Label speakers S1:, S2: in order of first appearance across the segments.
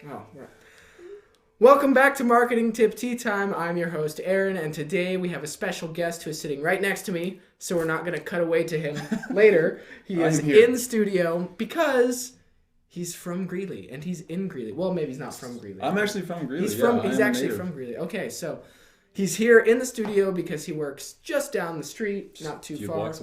S1: Oh, right. Welcome back to Marketing Tip Tea Time. I'm your host, Aaron, and today we have a special guest who is sitting right next to me, so we're not going to cut away to him later. He is in studio because he's from Greeley, and he's in Greeley. Well, maybe he's not from Greeley.
S2: I'm actually from Greeley.
S1: He's actually from Greeley. Okay, so he's here in the studio because he works just down the street, not too far.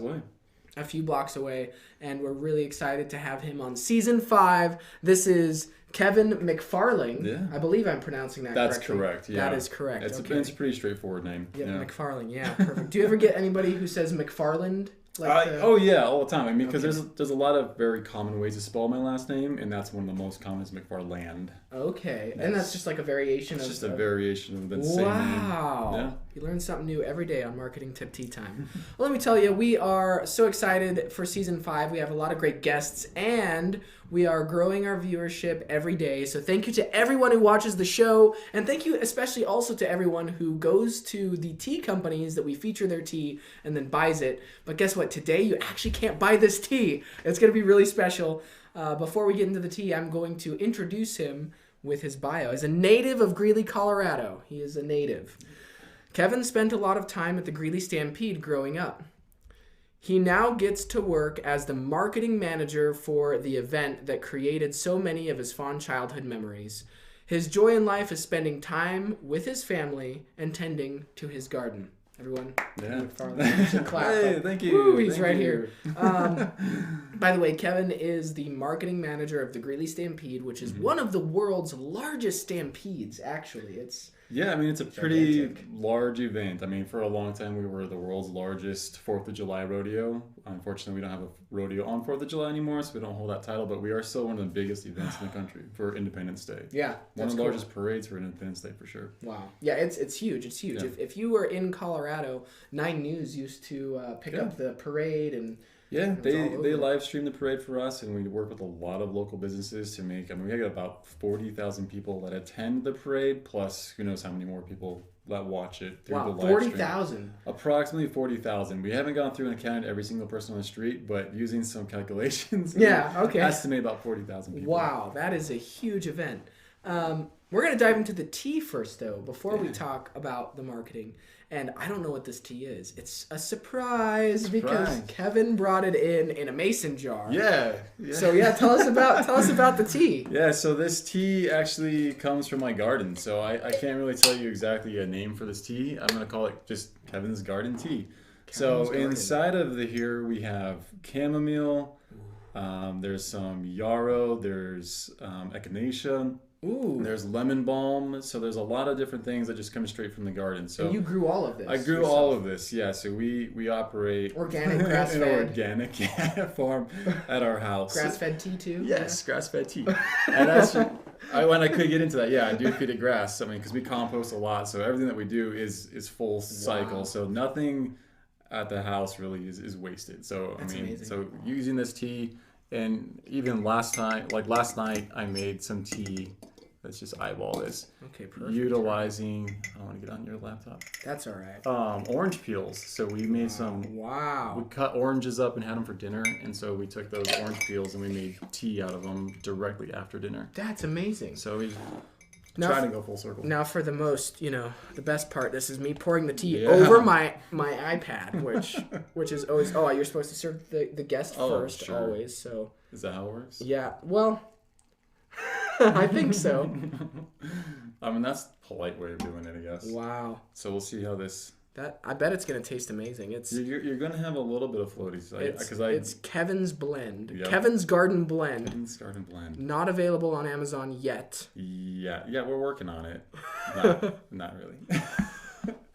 S1: A few blocks away, and we're really excited to have him on Season 5. This is Kevin McFarling.
S2: Yeah.
S1: I believe I'm pronouncing that
S2: correctly.
S1: That's
S2: correct, yeah.
S1: That is correct.
S2: It's a pretty straightforward name.
S1: Yeah, McFarling, yeah, perfect. Do you ever get anybody who says McFarland?
S2: Oh yeah, all the time. I mean, because there's a lot of very common ways to spell my last name, and that's one of the most common is McFarland.
S1: Okay, and that's just like a variation
S2: It's just a variation of the same name.
S1: Wow.
S2: Yeah.
S1: You learn something new every day on Marketing Tip Tea Time. Well, let me tell you, we are so excited for Season 5. We have a lot of great guests, and we are growing our viewership every day. So thank you to everyone who watches the show, and thank you especially also to everyone who goes to the tea companies that we feature their tea and then buys it. But guess what? Today you actually can't buy this tea. It's going to be really special. Before we get into the tea, I'm going to introduce him with his bio. He's a native of Greeley, Colorado. He is a native. Kevin spent a lot of time at the Greeley Stampede growing up. He now gets to work as the marketing manager for the event that created so many of his fond childhood memories. His joy in life is spending time with his family and tending to his garden. Everyone, McFarland should clap.
S2: Hey, thank you.
S1: Woo, he's right here. By the way, Kevin is the marketing manager of the Greeley Stampede, which is one of the world's largest stampedes, actually. It's
S2: a pretty large event. I mean, for a long time, we were the world's largest 4th of July rodeo. Unfortunately, we don't have a rodeo on 4th of July anymore, so we don't hold that title, but we are still one of the biggest events in the country for Independence Day.
S1: Yeah,
S2: one of the largest parades for Independence Day, for sure.
S1: Wow. Yeah, it's huge. It's huge.
S2: Yeah.
S1: If you were in Colorado, 9 News used to pick up the parade and...
S2: Yeah, they live stream the parade for us, and we work with a lot of local businesses to make. I mean, we got about 40,000 people that attend the parade, plus who knows how many more people that watch it through the live
S1: 40,000.
S2: Approximately 40,000. We haven't gone through and counted every single person on the street, but using some calculations, estimate about 40,000 people.
S1: Wow, that is a huge event. We're going to dive into the tea first, though, before we talk about the marketing. And I don't know what this tea is. It's a surprise because Kevin brought it in a mason jar.
S2: Yeah.
S1: So tell us about the tea.
S2: Yeah, so this tea actually comes from my garden. So I can't really tell you exactly a name for this tea. I'm going to call it just Kevin's Garden Tea. Inside of here we have chamomile. There's some yarrow. There's echinacea.
S1: Ooh.
S2: There's lemon balm. So there's a lot of different things that just come straight from the garden. So
S1: and you grew all of this.
S2: I grew all of this. Yeah. So we operate
S1: organic, grass-fed,
S2: an organic farm at our house.
S1: Grass-fed tea too.
S2: Yes, grass-fed tea. And actually, when I could get into that, I do feed it grass. I mean, because we compost a lot, so everything that we do is full cycle. So nothing at the house really is wasted. So
S1: that's amazing.
S2: So using this tea, and even last night I made some tea. Let's just eyeball this.
S1: Okay, perfect.
S2: Utilizing, I don't want to get on your laptop.
S1: That's all right.
S2: Orange peels. So we made
S1: Wow.
S2: We cut oranges up and had them for dinner, and so we took those orange peels and we made tea out of them directly after dinner.
S1: That's amazing.
S2: So we try to go full circle.
S1: Now for the most, the best part. This is me pouring the tea over my iPad, which is always. Oh, you're supposed to serve the guest first,
S2: sure.
S1: Always. So.
S2: Is that how it works?
S1: Yeah. Well. I think so.
S2: I mean, that's a polite way of doing it, I guess.
S1: Wow.
S2: So we'll see how this...
S1: I bet it's going to taste amazing.
S2: You're going to have a little bit of floaties.
S1: It's Kevin's Blend.
S2: Yep.
S1: Kevin's Garden Blend.
S2: Kevin's Garden Blend.
S1: Not available on Amazon yet.
S2: Yeah, we're working on it. Not really.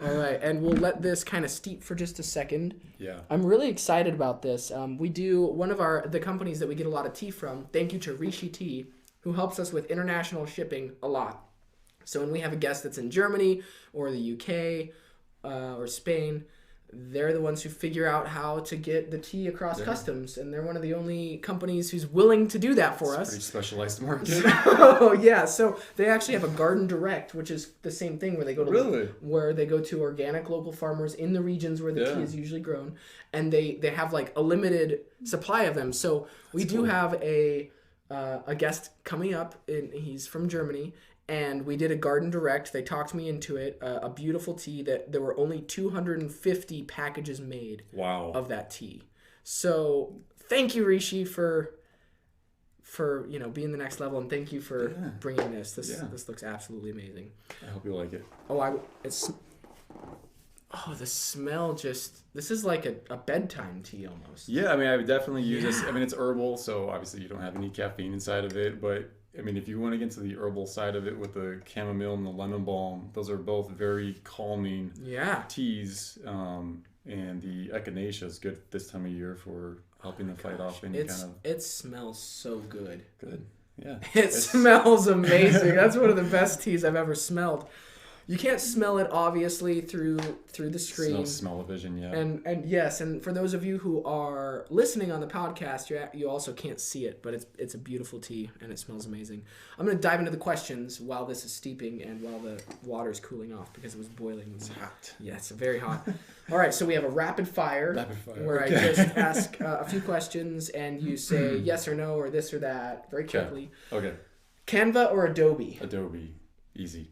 S1: All right, and we'll let this kind of steep for just a second.
S2: Yeah.
S1: I'm really excited about this. We do one of the companies that we get a lot of tea from. Thank you to Rishi Tea, who helps us with international shipping a lot. So when we have a guest that's in Germany or the UK or Spain, they're the ones who figure out how to get the tea across customs, and they're one of the only companies who's willing to do that for us.
S2: Pretty specialized market.
S1: So they actually have a garden direct, which is the same thing where they go to organic local farmers in the regions where the tea is usually grown, and they have like a limited supply of them. So we do have a a guest coming up. He's from Germany. And we did a garden direct. They talked me into it. A beautiful tea that there were only 250 packages made of that tea. So thank you, Rishi, for being the next level, and thank you for bringing this. This looks absolutely amazing.
S2: I hope you like it.
S1: The smell this is like a bedtime tea almost.
S2: Yeah, I mean, I would definitely use this. I mean, it's herbal, so obviously you don't have any caffeine inside of it, but I mean, if you want to get into the herbal side of it with the chamomile and the lemon balm, those are both very calming teas. And the echinacea is good this time of year for helping to fight off any kind of...
S1: It smells so good.
S2: Good, yeah.
S1: It smells amazing. That's one of the best teas I've ever smelled. You can't smell it, obviously, through the screen.
S2: Smell-o-vision, yeah.
S1: And yes, and for those of you who are listening on the podcast, you also can't see it, but it's a beautiful tea, and it smells amazing. I'm going to dive into the questions while this is steeping and while the water's cooling off, because it was boiling.
S2: It's hot.
S1: Yeah, it's very hot. All right, so we have a rapid fire where I just ask a few questions, and you say yes or no, or this or that, very quickly.
S2: Okay.
S1: Canva or Adobe?
S2: Adobe. Easy.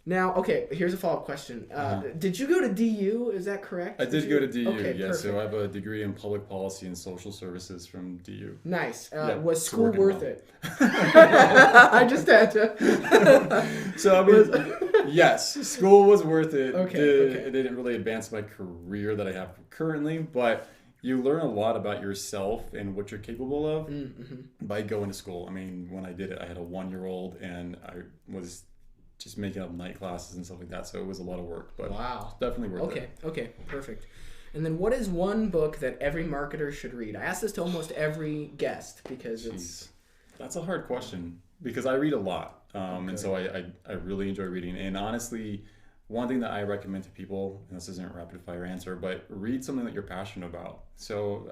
S1: Now, okay, here's a follow-up question. Did you go to DU? Is that correct?
S2: I did go to DU,
S1: okay,
S2: yeah.
S1: Perfect.
S2: So I have a degree in public policy and social services from DU.
S1: Nice. Was school worth it?
S2: I
S1: just had to.
S2: So, I mean, yes, school was worth it.
S1: Okay.
S2: It didn't really advance my career that I have currently, but you learn a lot about yourself and what you're capable of by going to school. I mean, when I did it, I had a 1-year-old, and I was just making up night classes and stuff like that, so it was a lot of work, but
S1: wow,
S2: definitely worth it.
S1: Okay, perfect. And then what is one book that every marketer should read? I ask this to almost every guest because
S2: that's a hard question, because I read a lot, and so I really enjoy reading. And honestly, one thing that I recommend to people, and this isn't a rapid fire answer, but read something that you're passionate about. So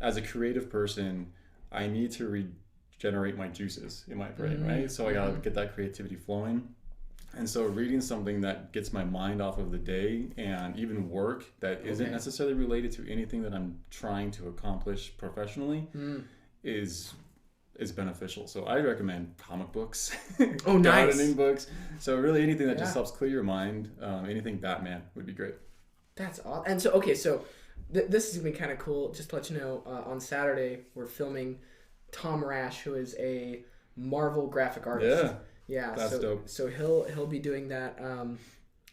S2: as a creative person, I need to regenerate my juices in my brain, right? So I gotta get that creativity flowing. And so reading something that gets my mind off of the day, and even work that isn't necessarily related to anything that I'm trying to accomplish professionally is beneficial. So I recommend comic books, gardening books. So really anything that just helps clear your mind. Anything Batman would be great.
S1: That's awesome. And so, this is gonna be kind of cool. Just to let you know, on Saturday we're filming Tom Rash, who is a Marvel graphic artist. Yeah,
S2: that's dope.
S1: So he'll be doing that.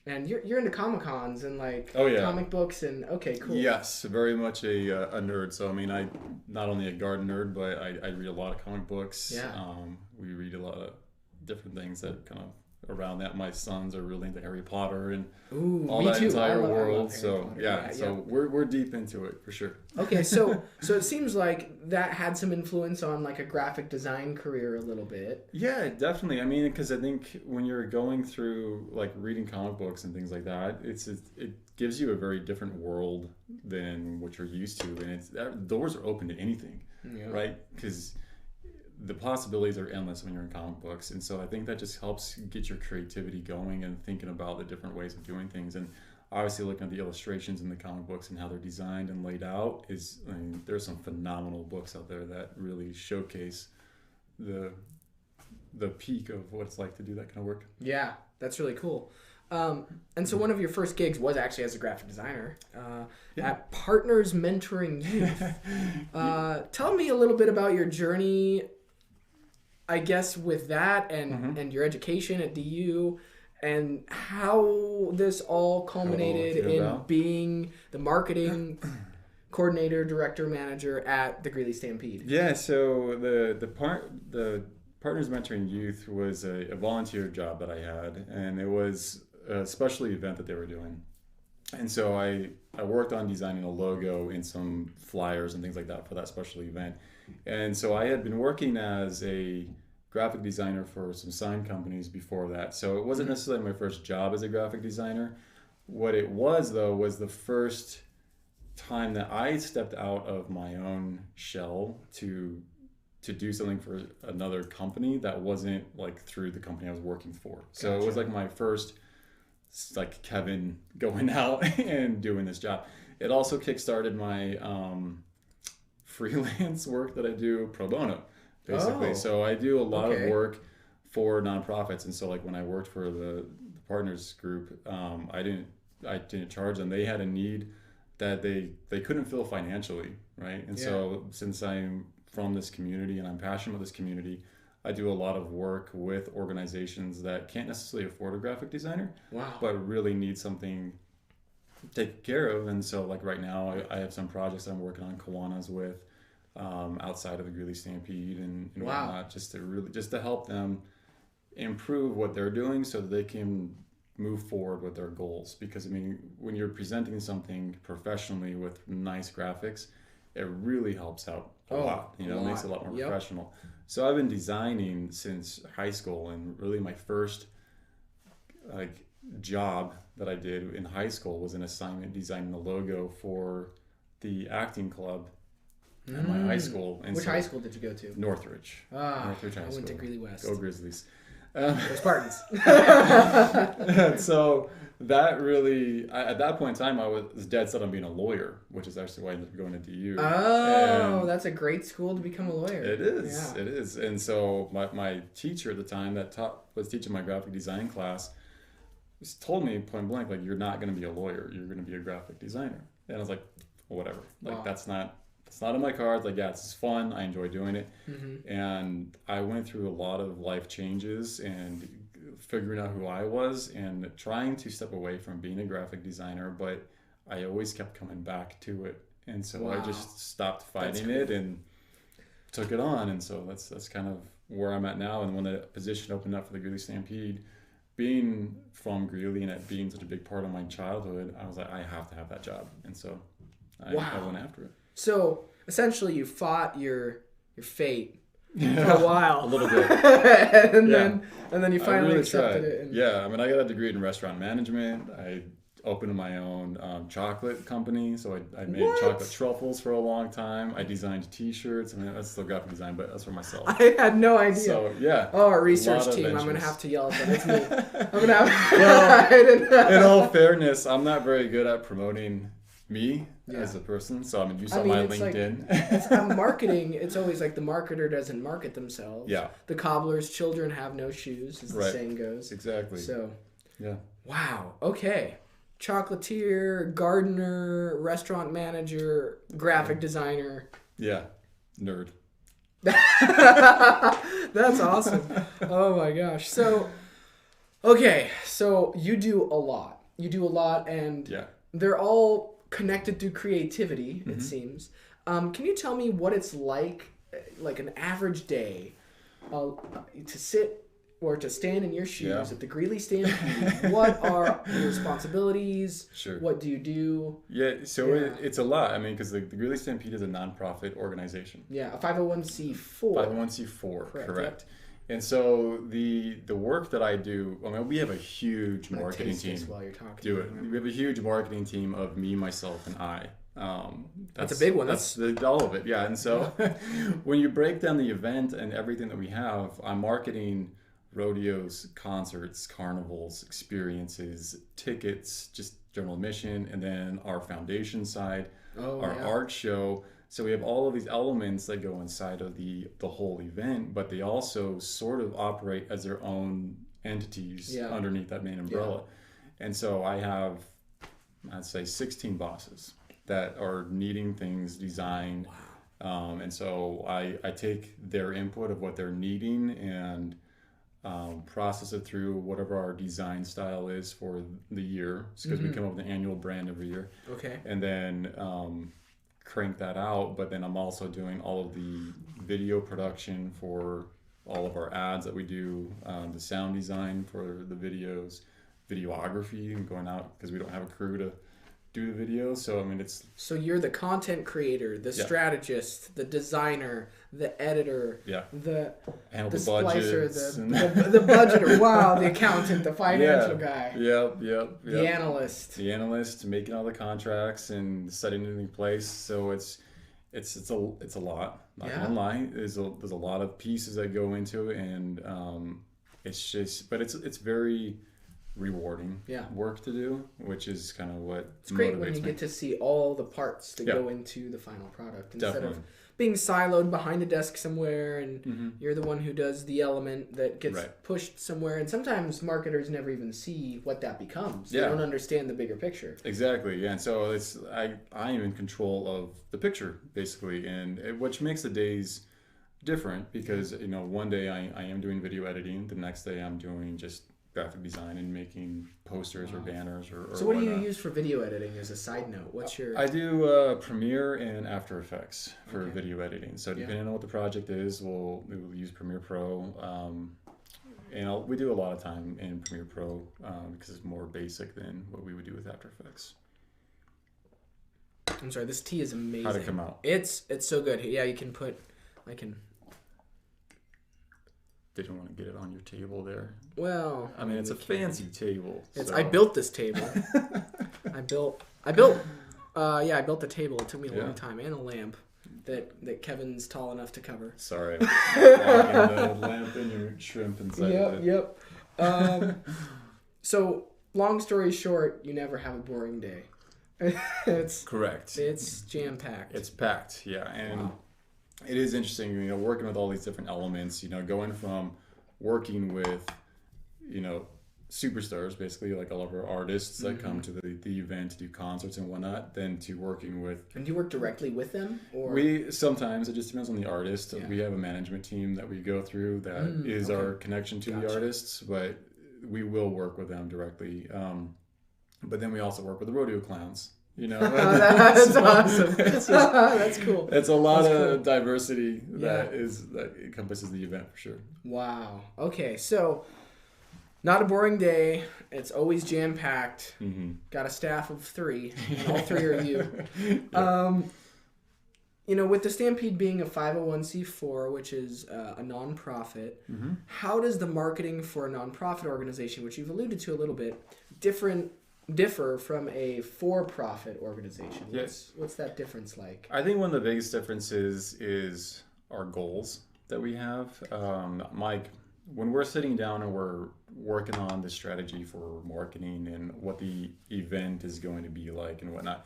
S1: And you're into Comic-Cons and comic books and cool.
S2: Yes, very much a nerd. So I mean, I not only a garden nerd, but I read a lot of comic books.
S1: Yeah.
S2: We read a lot of different things that kind of around that. My sons are really into Harry Potter and all that entire world. So we're deep into it for sure.
S1: Okay, so it seems like that had some influence on like a graphic design career a little bit.
S2: Yeah, definitely. I mean, because I think when you're going through like reading comic books and things like that, it gives you a very different world than what you're used to, and doors are open to anything, right? Because the possibilities are endless when you're in comic books, and so I think that just helps get your creativity going and thinking about the different ways of doing things. And obviously looking at the illustrations in the comic books and how they're designed and laid out there's some phenomenal books out there that really showcase the peak of what it's like to do that kind of work.
S1: Yeah, that's really cool. And so one of your first gigs was actually as a graphic designer at Partners Mentoring Youth. Tell me a little bit about your journey, I guess, with that and your education at DU, and how this all culminated in being the marketing coordinator, director, manager at the Greeley Stampede.
S2: Yeah, so the Partners Mentoring Youth was a volunteer job that I had, and it was a special event that they were doing. And so I worked on designing a logo and some flyers and things like that for that special event. And so I had been working as a graphic designer for some sign companies before that. So it wasn't necessarily my first job as a graphic designer. What it was, though, was the first time that I stepped out of my own shell to do something for another company that wasn't like through the company I was working for. So It was like my first, like, Kevin going out and doing this job. It also kickstarted my freelance work that I do pro bono. basically. So I do a lot of
S1: Okay.
S2: work for nonprofits, and so like when I worked for the partners group, I didn't charge them. They had a need that they couldn't fill financially, right? And so since I'm from this community and I'm passionate about this community, I do a lot of work with organizations that can't necessarily afford a graphic designer,
S1: Wow.
S2: but really need something taken care of. And so like right now I have some projects I'm working on Kiwanis with, outside of the Greeley Stampede and
S1: Wow.
S2: whatnot, just to help them improve what they're doing so that they can move forward with their goals. Because I mean, when you're presenting something professionally with nice graphics, it really helps out a lot. You know, it makes it a lot more professional. So I've been designing since high school, and really my first like job that I did in high school was an assignment designing the logo for the acting club at my high school. And
S1: Which high school did you go to?
S2: Northridge.
S1: Northridge High School. I went to Greeley West.
S2: Go Grizzlies.
S1: Go Spartans.
S2: So that really, at that point in time, I was dead set on being a lawyer, which is actually why I ended up going to DU.
S1: Oh, and that's a great school to become a lawyer.
S2: It is. Yeah. It is. And so my teacher at the time that was teaching my graphic design class told me point blank, like, you're not going to be a lawyer. You're going to be a graphic designer. And I was like, well, whatever. Like, that's not in my cards. Like, yeah, it's fun. I enjoy doing it. Mm-hmm. And I went through a lot of life changes and figuring out who I was and trying to step away from being a graphic designer, but I always kept coming back to it. And so I just stopped fighting it and took it on. And so that's kind of where I'm at now. And when the position opened up for the Greeley Stampede, being from Greeley and it being such a big part of my childhood, I was like, I have to have that job. And so I went after it.
S1: So essentially you fought your fate for a while.
S2: A little bit.
S1: and then you finally
S2: really
S1: accepted
S2: tried.
S1: it. And...
S2: Yeah, I mean, I got a degree in restaurant management. I opened my own chocolate company, so I made chocolate truffles for a long time. I designed T-shirts. I mean, that's still graphic design, but that's for myself.
S1: I had no idea.
S2: So yeah.
S1: Oh, our research team. I'm gonna have to yell at them. It's me. I'm gonna have.
S2: Well, in all fairness, I'm not very good at promoting me as a person. So I mean, you saw my LinkedIn.
S1: Like, marketing. It's always like the marketer doesn't market themselves.
S2: Yeah.
S1: The cobbler's children have no shoes, as the saying goes.
S2: Exactly.
S1: So.
S2: Yeah. Wow.
S1: Okay. Chocolatier, gardener, restaurant manager, graphic designer.
S2: Yeah. Nerd.
S1: That's awesome. Oh my gosh. So, okay. So you do a lot. And they're all connected through creativity, it seems. Can you tell me what it's like an average day, to sit or to stand in your shoes at the Greeley Stampede? What are your responsibilities? Sure. What do you do?
S2: Yeah, so it's a lot. I mean, because the Greeley Stampede is a nonprofit organization.
S1: Yeah, a 501c4.
S2: 501c4, correct. Yep. And so the work that I do, I mean, we have a huge marketing team.
S1: While you're talking.
S2: Do it. We have a huge marketing team of me, myself, and I.
S1: That's a big one.
S2: That's all of it, yeah. And so when you break down the event and everything that we have, I'm marketing rodeos, concerts, carnivals, experiences, tickets, just general admission, and then our foundation side, our art show. So we have all of these elements that go inside of the whole event, but they also sort of operate as their own entities underneath that main umbrella. And so I have, I'd say, 16 bosses that are needing things designed. Wow. And so I take their input of what they're needing and process it through whatever our design style is for the year, because we come up with an annual brand every year.
S1: Okay.
S2: And then crank that out, but then I'm also doing all of the video production for all of our ads that we do, the sound design for the videos, videography, and going out because we don't have a crew to do the videos. So I mean, it's
S1: so you're the content creator, the strategist, the designer, the editor, the splicer, the budgeter. Wow, the accountant, the financial guy.
S2: Yep.
S1: The analyst.
S2: The analyst, making all the contracts and setting it in place. So it's a lot. Not gonna lie. There's a lot of pieces that go into it, and it's very rewarding work to do, which is kind of what
S1: it's great when you get to see all the parts that go into the final product instead of being siloed behind a desk somewhere, and you're the one who does the element that gets pushed somewhere. And sometimes marketers never even see what that becomes. They don't understand the bigger picture.
S2: Exactly. Yeah. And so I am in control of the picture basically, and which makes the days different because one day I am doing video editing, the next day I'm doing just graphic design and making posters or banners or
S1: so what do you use for video editing as a side note? What's your...
S2: I do Premiere and After Effects for video editing. So depending on what the project is, we will use Premiere Pro, and we do a lot of time in Premiere Pro because it's more basic than what we would do with After Effects.
S1: I'm sorry, this tea is amazing.
S2: How'd it come out?
S1: It's so good. Yeah,
S2: Didn't want to get it on your table there.
S1: Well,
S2: I mean, it's a fancy table.
S1: I built this table. I built the table. It took me a long time, and a lamp that Kevin's tall enough to cover.
S2: Sorry. The lamp and your shrimp inside of it.
S1: Yep. So, long story short, you never have a boring day. It's
S2: correct.
S1: It's jam-packed.
S2: It's packed, yeah. And it is interesting, working with all these different elements, going from working with, superstars, basically, like all of our artists that come to the event to do concerts and whatnot, then to working with...
S1: And do you work directly with them? Or
S2: Sometimes, it just depends on the artist. Yeah. We have a management team that we go through that is our connection to the artists, but we will work with them directly. But then we also work with the rodeo clowns.
S1: That's awesome. That's cool.
S2: It's a lot of diversity that encompasses the event for sure.
S1: Wow. Okay, so not a boring day. It's always jam packed. Got a staff of 3, and all 3 are you. With the Stampede being a 501c4, which is a nonprofit, how does the marketing for a nonprofit organization, which you've alluded to a little bit, differ from a for-profit organization? What's that difference like?
S2: I think one of the biggest differences is our goals that we have. Mike, when we're sitting down and we're working on the strategy for marketing and what the event is going to be like and whatnot,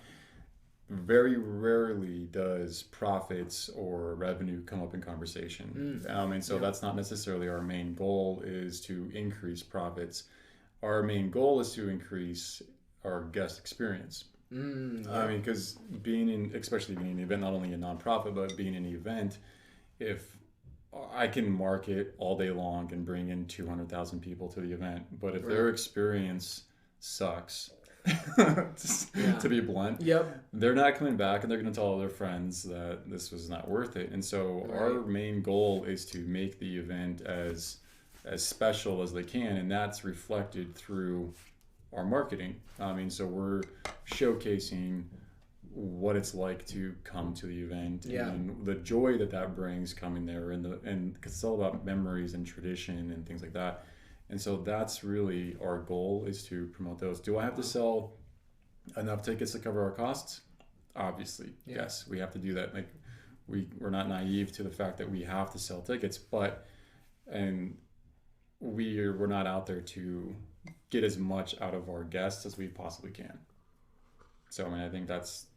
S2: very rarely does profits or revenue come up in conversation. And so that's not necessarily our main goal, is to increase profits. Our main goal is to increase our guest experience. I mean, because especially being in an event, not only a nonprofit, but being in an event, if I can market all day long and bring in 200,000 people to the event, but if their experience sucks, to be blunt, they're not coming back, and they're going to tell all their friends that this was not worth it. And so our main goal is to make the event as special as they can, and that's reflected through our marketing. I mean, so we're showcasing what it's like to come to the event and the joy that brings coming there, and because it's all about memories and tradition and things like that. And so that's really our goal, is to promote those. Do I have to sell enough tickets to cover our costs? Obviously, yes, we have to do that. Like we're not naive to the fact that we have to sell tickets, but we're not out there to get as much out of our guests as we possibly can. So I mean, I think that's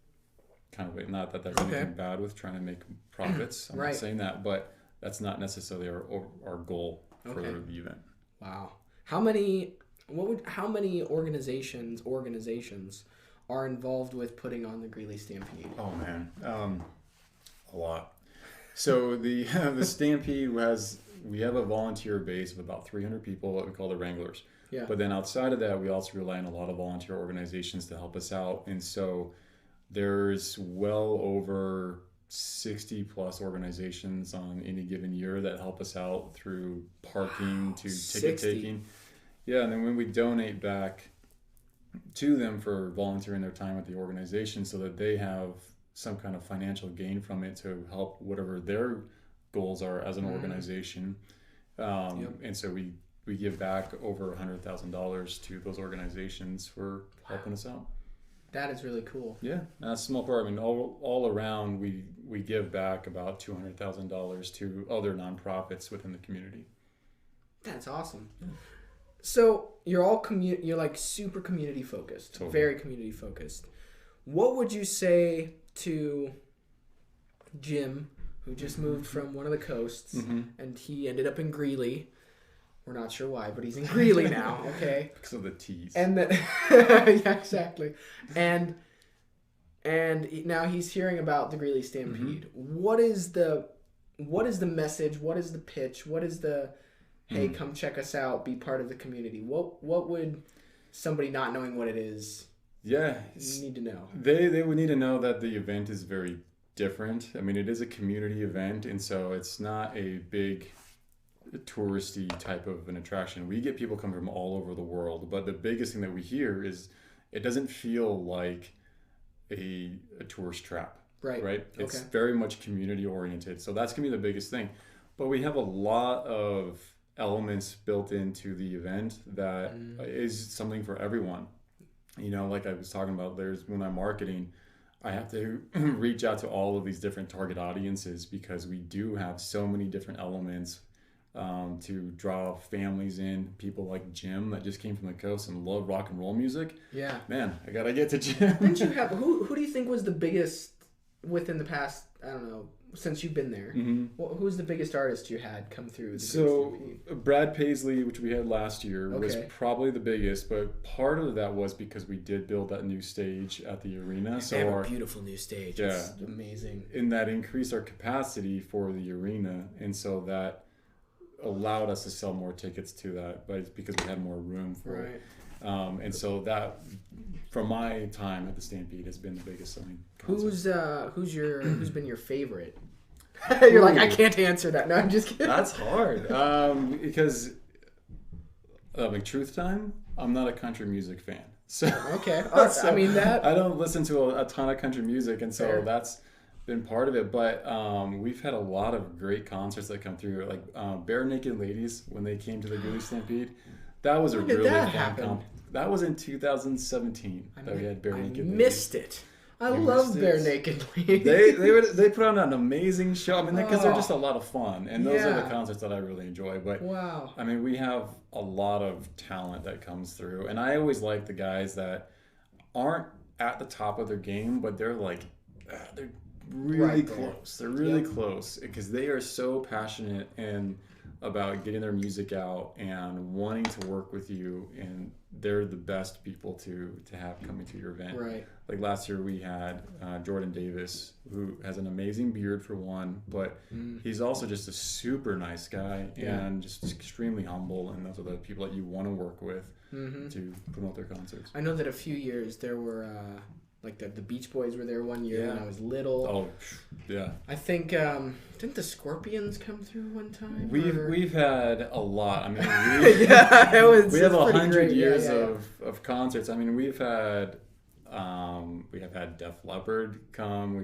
S2: kind of not that there's anything bad with trying to make profits. I'm not saying that, but that's not necessarily our goal for the event.
S1: Wow. How many organizations are involved with putting on the Greeley Stampede?
S2: Oh man, a lot. So the Stampede we have a volunteer base of about 300 people that we call the Wranglers. Yeah. But then outside of that, we also rely on a lot of volunteer organizations to help us out. And so there's well over 60 plus organizations on any given year that help us out through parking to ticket taking. Yeah, and then when we donate back to them for volunteering their time at the organization so that they have some kind of financial gain from it to help whatever their goals are as an organization. And so we give back over $100,000 to those organizations for helping us out.
S1: That is really cool.
S2: Yeah, that's a small part. I mean, all around, we give back about $200,000 to other nonprofits within the community.
S1: That's awesome. Yeah. So you're all you're like super community focused, totally. Very community focused. What would you say to Jim who just moved from one of the coasts, and he ended up in Greeley. We're not sure why, but he's in Greeley now. Okay.
S2: Because of the T's.
S1: And then, yeah, exactly. And now he's hearing about the Greeley Stampede. What is the message? What is the pitch? What is the hey, come check us out, be part of the community? What would somebody not knowing what it is need to know?
S2: They would need to know that the event is very different. I mean, it is a community event, and so it's not a big touristy type of an attraction. We get people coming from all over the world, but the biggest thing that we hear is it doesn't feel like a tourist trap. Right? It's very much community oriented. So that's going to be the biggest thing. But we have a lot of elements built into the event that is something for everyone. You know, like I was talking about, when I'm marketing, I have to reach out to all of these different target audiences because we do have so many different elements to draw families in. People like Jim that just came from the coast and love rock and roll music. Yeah. Man, I got to get to Jim.
S1: Didn't you have, who do you think was the biggest within the past, I don't know, since you've been there? Who's the biggest artist you had come through?
S2: So Brad Paisley, which we had last year, was probably the biggest, but part of that was because we did build that new stage at the arena.
S1: So they have a beautiful new stage. Yeah, it's amazing.
S2: And that increased our capacity for the arena, and so that allowed us to sell more tickets to that, but it's because we had more room for it. And so that, from my time at the Stampede, has been the biggest selling concert.
S1: Who's been your favorite? You're like, I can't answer that. No, I'm just kidding.
S2: That's hard. Because like Truth Time, I'm not a country music fan. So
S1: okay, so I mean that
S2: I don't listen to a ton of country music, and so that's been part of it. But we've had a lot of great concerts that come through, like Bare Naked Ladies when they came to the Greeley Stampede. That was a really fun comp. That was in 2017 that we had Bare Naked Ladies.
S1: Missed it. I love Bare Naked Ladies.
S2: They put on an amazing show. I mean, because they're just a lot of fun, and those are the concerts that I really enjoy. But I mean, we have a lot of talent that comes through, and I always like the guys that aren't at the top of their game, but they're like they're really close. They're really close because they are so passionate and about getting their music out and wanting to work with you, and they're the best people to have coming to your event. Right. Like last year we had Jordan Davis, who has an amazing beard for one, but he's also just a super nice guy and just extremely humble, and those are the people that you want to work with to promote their concerts.
S1: I know that a few years there were like the Beach Boys were there one year when I was little.
S2: Oh, yeah.
S1: I think didn't the Scorpions come through one time?
S2: We've had a lot. I mean, we have 100 years of concerts. I mean, we have had Def Leppard come.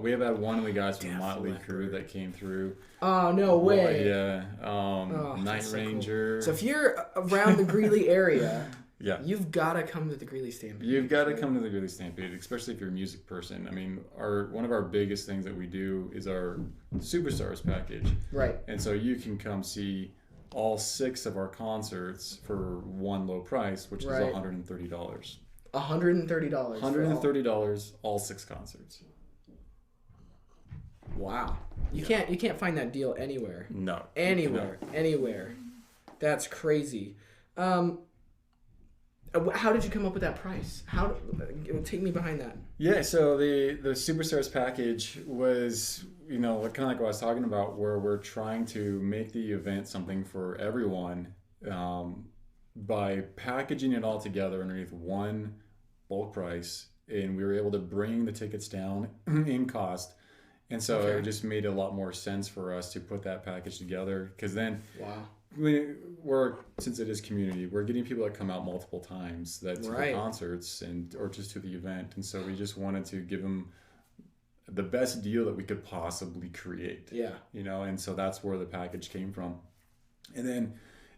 S2: We have had one of the guys from Motley Crue that came through.
S1: Oh, no way.
S2: Night Ranger.
S1: So if you're around the Greeley area, you've got to come to the Greeley Stampede.
S2: You've got to come to the Greeley Stampede, especially if you're a music person. I mean, one of our biggest things that we do is our Superstars package. Right. And so you can come see all 6 of our concerts for one low price, which is $130.
S1: $130.
S2: $130, all 6 concerts.
S1: Wow. You can't find that deal anywhere.
S2: No.
S1: Anywhere. That's crazy. How did you come up with that price? Take me behind that.
S2: Yeah, so the Superstars package was, kind of like what I was talking about, where we're trying to make the event something for everyone by packaging it all together underneath one bulk price, and we were able to bring the tickets down in cost. And so it just made a lot more sense for us to put that package together, because then since it is community, we're getting people that come out multiple times to the concerts or just to the event, and so we just wanted to give them the best deal that we could possibly create. And so that's where the package came from. And then,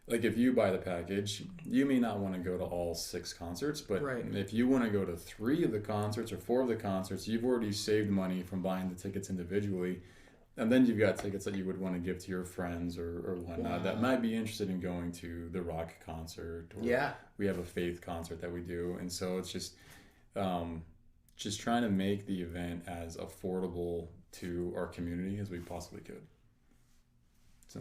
S2: like, if you buy the package, you may not want to go to all 6 concerts, but if you want to go to 3 of the concerts or 4 of the concerts, you've already saved money from buying the tickets individually. And then you've got tickets that you would want to give to your friends or whatnot that might be interested in going to the rock concert. Or we have a faith concert that we do. And so it's just trying to make the event as affordable to our community as we possibly could. So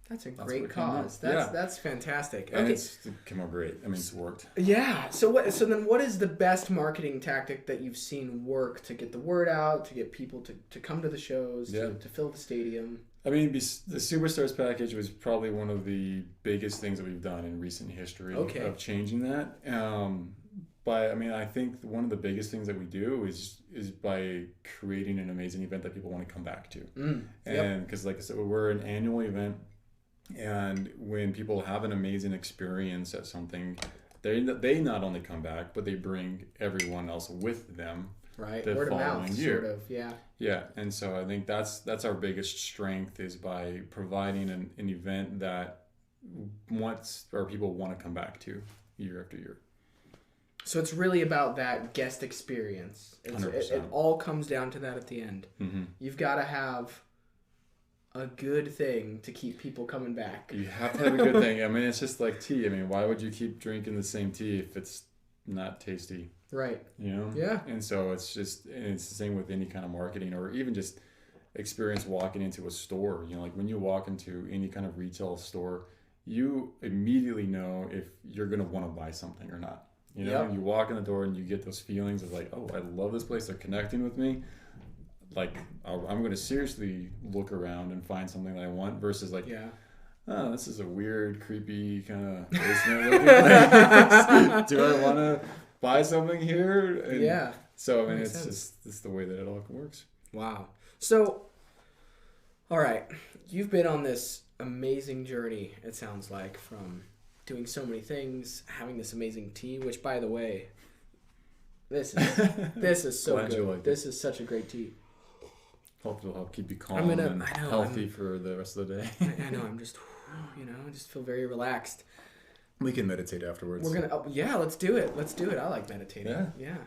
S1: that's a great cause. That's fantastic.
S2: And
S1: okay.
S2: it's come out great. I mean, it's worked.
S1: Yeah. So then what is the best marketing tactic that you've seen work to get the word out, to get people to come to the shows, to fill the stadium?
S2: I mean, the Superstars package was probably one of the biggest things that we've done in recent history of changing that. But I mean, I think one of the biggest things that we do is by creating an amazing event that people want to come back to. And because, like I said, we're an annual event, and when people have an amazing experience at something, they not only come back, but they bring everyone else with them.
S1: Right,
S2: the
S1: word of
S2: following
S1: mouth,
S2: year.
S1: sort of, yeah.
S2: Yeah, and so I think that's our biggest strength, is by providing an event that people want to come back to year after year.
S1: So it's really about that guest experience. It all comes down to that at the end.
S2: Mm-hmm.
S1: You've got to have a good thing to keep people coming back.
S2: You have to have a good thing. I mean, it's just like tea. I mean, why would you keep drinking the same tea if it's not tasty?
S1: Right.
S2: You know?
S1: Yeah.
S2: And so it's the same with any kind of marketing, or even just experience walking into a store. You know, like when you walk into any kind of retail store, you immediately know if you're going to want to buy something or not. You know, you walk in the door and you get those feelings of like, oh, I love this place. They're connecting with me. Like, I'm going to seriously look around and find something that I want, versus like, oh, this is a weird, creepy kind of basement looking place. Do I want to buy something here? And so, I mean, it's the way that it all works.
S1: Wow. So, all right. You've been on this amazing journey, it sounds like, from doing so many things, having this amazing tea, which, by the way, this is so good. Like this is such a great tea.
S2: Hope it'll help keep you calm and healthy for the rest of the day.
S1: I know. I'm just, I just feel very relaxed.
S2: We can meditate afterwards.
S1: We're gonna, let's do it. I like meditating. Yeah.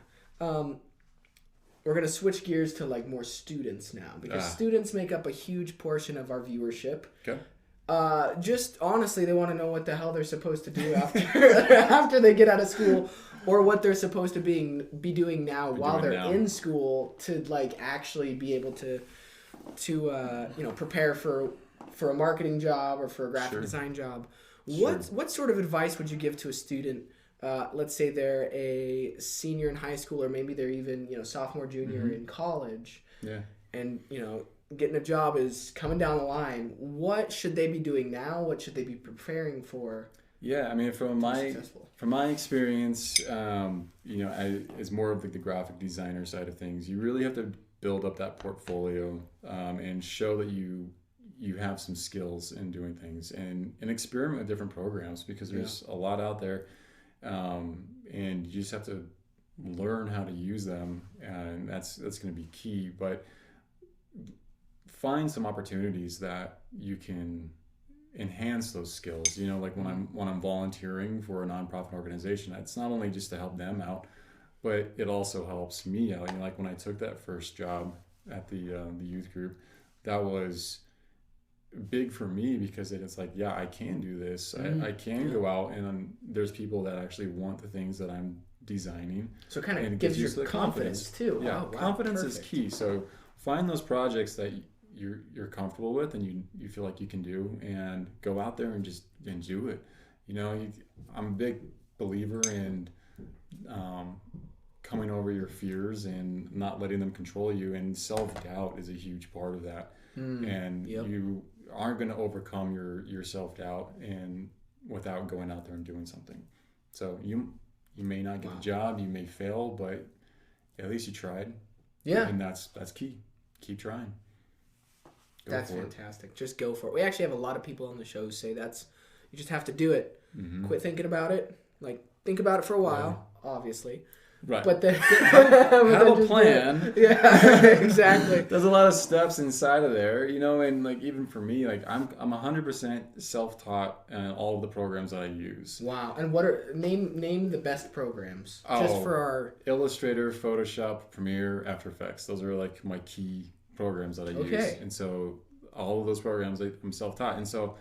S1: We're gonna switch gears to like more students now, because students make up a huge portion of our viewership.
S2: Okay.
S1: Just honestly, they want to know what the hell they're supposed to do after they get out of school, or what they're supposed to be doing now while they're in school, to like actually be able to prepare for a marketing job or for a graphic design job. What sort of advice would you give to a student? Let's say they're a senior in high school, or maybe they're even sophomore, junior in college.
S2: Yeah. And
S1: getting a job is coming down the line. What should they be doing now? What should they be preparing for?
S2: Yeah, I mean, from my experience, as more of the graphic designer side of things, you really have to build up that portfolio and show that you have some skills in doing things, and experiment with different programs, because there's a lot out there, and you just have to learn how to use them, and that's going to be key. But find some opportunities that you can enhance those skills. Like when I'm volunteering for a nonprofit organization, it's not only just to help them out, but it also helps me out. Like when I took that first job at the youth group, that was big for me, because it's like, I can do this. I can go out, and there's people that actually want the things that I'm designing.
S1: So it kind of gives you confidence too.
S2: Yeah, confidence is key. So find those projects that you're comfortable with and you feel like you can do, and go out there and just do it. I'm a big believer in coming over your fears and not letting them control you, and self-doubt is a huge part of that. And you aren't going to overcome your self-doubt and without going out there and doing something. So you may not get a job, you may fail, but at least you tried.
S1: Yeah.
S2: And that's key. Keep trying.
S1: That's fantastic. Just go for it. We actually have a lot of people on the show say you just have to do it. Mm-hmm. Quit thinking about it. Like, think about it for a while, obviously.
S2: Right.
S1: But then
S2: have a plan.
S1: Yeah, exactly.
S2: There's a lot of steps inside of there, and like even for me, like I'm 100% self-taught in all of the programs that I use.
S1: Wow. And what are name the best programs just for our
S2: Illustrator, Photoshop, Premiere, After Effects. Those are like my key programs that I use. And so all of those programs I'm self-taught. And so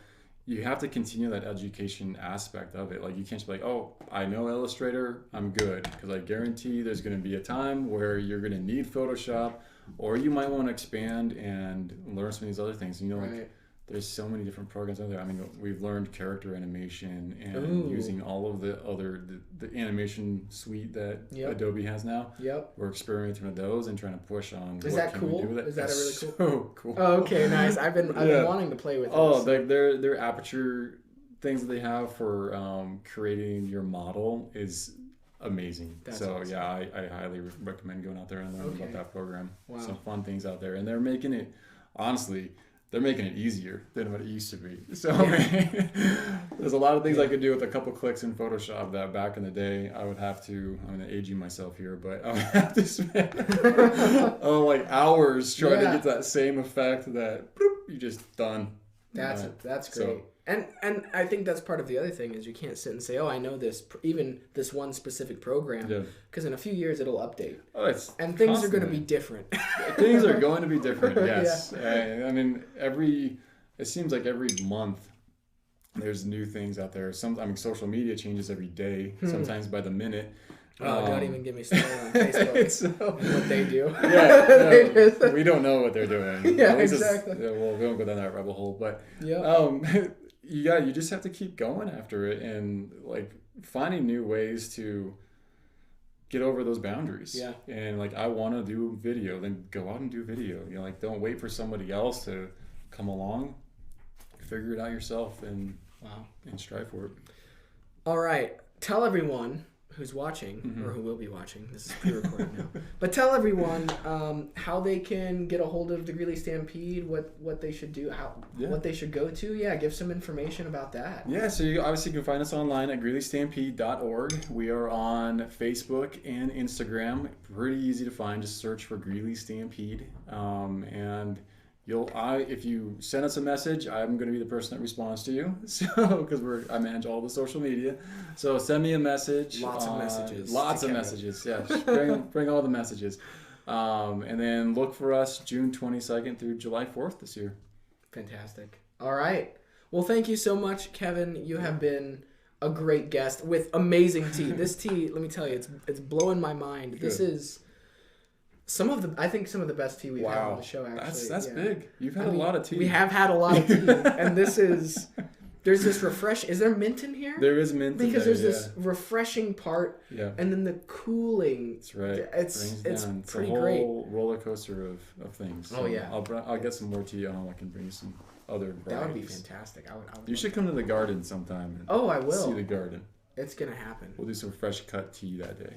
S2: you have to continue that education aspect of it. Like you can't just be like, oh, I know Illustrator, I'm good. Because I guarantee there's going to be a time where you're going to need Photoshop, or you might want to expand and learn some of these other things. You know, like
S1: Right.
S2: there's so many different programs out there. I mean, we've learned character animation and using all of the other the animation suite that Adobe has now.
S1: Yep.
S2: We're experimenting with those and trying to push on.
S1: Is that cool? Is that a really
S2: cool?
S1: cool?
S2: So cool.
S1: Oh, okay, nice. I've been wanting to play with it.
S2: Oh, like their aperture things that they have for creating your model is amazing.
S1: That's
S2: so
S1: awesome.
S2: yeah, I highly recommend going out there and learning about that program.
S1: Wow.
S2: Some fun things out there, and they're making it, honestly, they're making it easier than what it used to be. So there's a lot of things I could do with a couple clicks in Photoshop that back in the day I would have to, I'm going to aging myself here, but I would have to spend like hours trying to get that same effect that you just done.
S1: That's great.
S2: So,
S1: and I think that's part of the other thing is you can't sit and say, oh, I know this, even this one specific program, because in a few years it'll update.
S2: Oh,
S1: and things are going to be different.
S2: Things are going to be different, yes. I mean, it seems like every month there's new things out there. Social media changes every day, sometimes by the minute.
S1: Oh, don't even get me started on Facebook. What they do.
S2: Yeah, we don't know what they're doing.
S1: Yeah, exactly.
S2: Well, we won't go down that rabbit hole, but you just have to keep going after it and like finding new ways to get over those boundaries. Yeah. And like, I want to do video, then go out and do video. You know, like, don't wait for somebody else to come along. Figure it out yourself and strive for it. All right. Tell everyone who's watching or who will be watching. This is pre-recorded now. But tell everyone how they can get a hold of the Greeley Stampede, what they should do, what they should go to. Yeah, give some information about that. Yeah, so you obviously can find us online at greeleystampede.org. We are on Facebook and Instagram. Pretty easy to find. Just search for Greeley Stampede. And if you send us a message, I'm going to be the person that responds to you. So, because I manage all the social media. So send me a message. Lots of messages. Yeah, just bring all the messages. And then look for us June 22nd through July 4th this year. Fantastic. All right. Well, thank you so much, Kevin. You have been a great guest with amazing tea. This tea, let me tell you, it's blowing my mind. Good. This is I think some of the best tea we've had on the show, actually. That's big. You've had a lot of tea. We have had a lot of tea. And there's this is there mint in here? There is mint in there, because there's this refreshing part, and then the cooling. That's right. It's pretty great. It's a whole roller coaster of things. So I'll get some more tea on. I can bring you some other varieties. That would be fantastic. I would you should come to the garden sometime. I will. See the garden. It's going to happen. We'll do some fresh cut tea that day.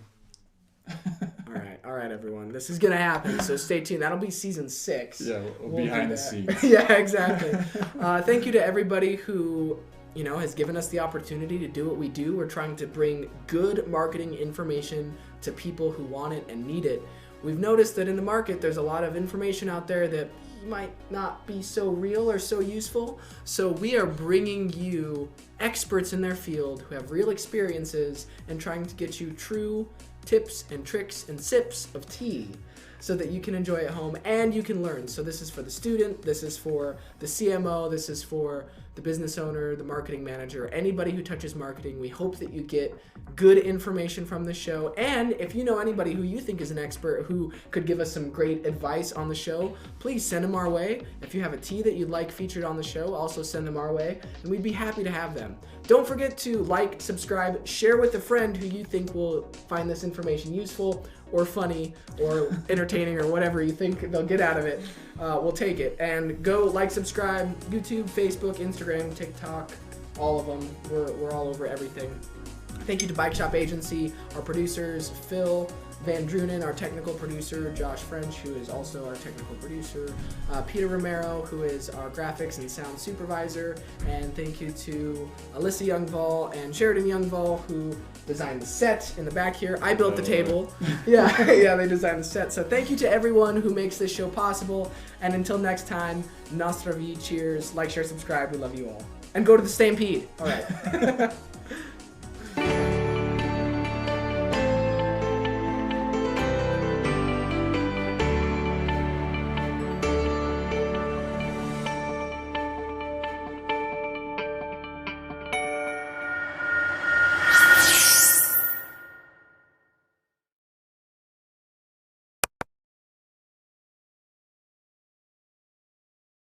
S2: All right, everyone. This is gonna happen, so stay tuned. That'll be season 6. Yeah, we'll behind the scenes. Yeah, exactly. Thank you to everybody who has given us the opportunity to do what we do. We're trying to bring good marketing information to people who want it and need it. We've noticed that in the market, there's a lot of information out there that might not be so real or so useful. So we are bringing you experts in their field who have real experiences and trying to get you true tips and tricks and sips of tea so that you can enjoy at home and you can learn. So this is for the student, this is for the CMO, this is for the business owner, the marketing manager, anybody who touches marketing. We hope that you get good information from the show. And if you know anybody who you think is an expert who could give us some great advice on the show, please send them our way. If you have a tea that you'd like featured on the show, also send them our way, and we'd be happy to have them. Don't forget to like, subscribe, share with a friend who you think will find this information useful or funny or entertaining or whatever you think they'll get out of it. We'll take it. And go like, subscribe, YouTube, Facebook, Instagram, TikTok, all of them. We're all over everything. Thank you to Bike Shop Agency, our producers, Phil Van Drunen, our technical producer, Josh French, who is also our technical producer, Peter Romero, who is our graphics and sound supervisor, and thank you to Alyssa Youngval and Sheridan Youngval, who designed the set in the back here. I built the table. Yeah, they designed the set. So thank you to everyone who makes this show possible, and until next time, Nostravie, cheers, like, share, subscribe, we love you all. And go to the Stampede. All right.